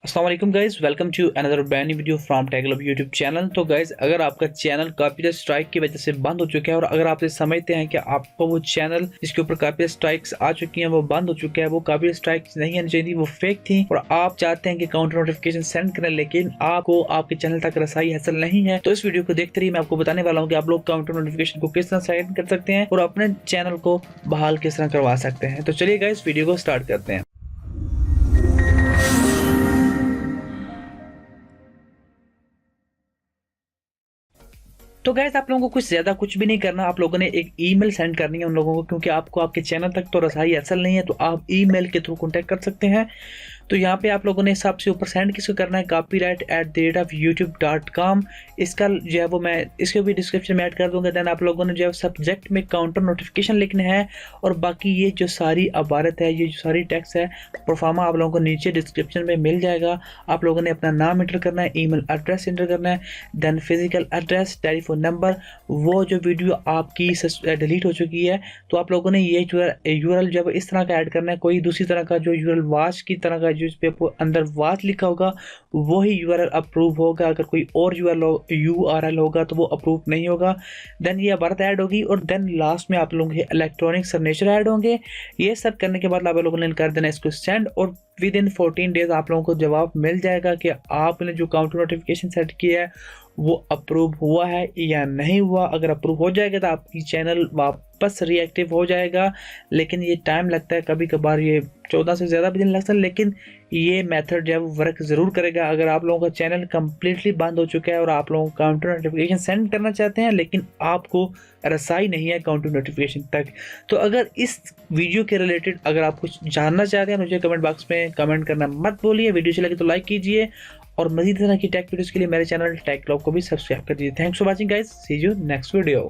अस्सलाम वालेकुम guys, welcome to another brand new video from technology YouTube channel. तो guys, अगर आपका चैनल कॉपीराइट स्ट्राइक की वजह से बंद हो चुका है और अगर आप ये समझते हैं कि आपको वो चैनल जिसके ऊपर कॉपीराइट स्ट्राइक्स आ चुकी हैं वो बंद हो चुका है, वो कॉपीराइट स्ट्राइक्स नहीं आनी चाहिए, वो फेक थी और आप चाहते हैं कि काउंटर नोटिफिकेशन सेंड करें लेकिन आपको आपके चैनल तक रसाई हासिल नहीं है, तो इस वीडियो को देखते रहिए। मैं आपको बताने वाला हूँ कि आप लोग काउंटर नोटिफिकेशन को किस तरह सेंड कर सकते हैं और अपने चैनल को बहाल किस तरह करवा सकते हैं। तो चलिए गाइस, वीडियो को स्टार्ट करते हैं। तो गाइस, आप लोगों को कुछ भी नहीं करना, आप लोगों ने एक ईमेल सेंड करनी है उन लोगों को, क्योंकि आपको आपके चैनल तक तो रसाई हासिल नहीं है, तो आप ईमेल के थ्रू कांटेक्ट कर सकते हैं। तो यहाँ पे आप लोगों ने सबसे ऊपर सेंड किसको करना है, copyright@youtube.com। इसका जो है वो मैं इसके भी डिस्क्रिप्शन में ऐड कर दूंगा। देन आप लोगों ने जो है सब्जेक्ट में काउंटर नोटिफिकेशन लिखना है और बाकी ये जो सारी इबारत है, ये जो सारी टेक्स्ट है परफॉर्मा आप लोगों को नीचे डिस्क्रिप्शन में मिल जाएगा। आप लोगों ने अपना नाम एंटर करना है, ईमेल एड्रेस एंटर करना है, then physical address, telephone number. वो जो वीडियो आपकी डिलीट हो चुकी है तो आप लोगों ने ये यूआरएल जो है इस तरह का ऐड करना है। कोई दूसरी तरह का जो यूआरएल वाच की तरह का जिस पे अंदर वाच लिखा होगा वही यूआरएल अप्रूव होगा, अगर कोई और यूआरएल होगा तो वो अप्रूव नहीं होगा। देन ये इबारत ऐड होगी और देन लास्ट में आप लोगों के इलेक्ट्रॉनिक सिग्नेचर ऐड होंगे। ये सब करने के बाद आप लोगों ने कर देना इसको सेंड और विद इन 14 डेज आप लोगों को जवाब मिल जाएगा कि आपने जो काउंटर नोटिफिकेशन सेट किया है वो अप्रूव हुआ है या नहीं हुआ। अगर अप्रूव हो जाएगा तो आपकी चैनल वापस रिएक्टिव हो जाएगा, लेकिन ये टाइम लगता है, कभी कभार ये 14 से ज़्यादा भी दिन लगता है, लेकिन ये मेथड जो है वो वर्क ज़रूर करेगा। अगर आप लोगों का चैनल कम्प्लीटली बंद हो चुका है और आप लोगों को काउंटर नोटिफिकेशन सेंड करना चाहते हैं लेकिन आपको रसाई नहीं है काउंटर नोटिफिकेशन तक, तो अगर इस वीडियो के रिलेटेड अगर आप कुछ जानना चाहते हैं मुझे कमेंट बॉक्स में कमेंट करना मत भूलिए। वीडियो अच्छी लगे तो लाइक कीजिए और मज़ीद तरह की टेक वीडियोज़ के लिए मेरे चैनल टेक क्लब को भी सब्सक्राइब कर दीजिए। Thanks for watching guys, see you next video.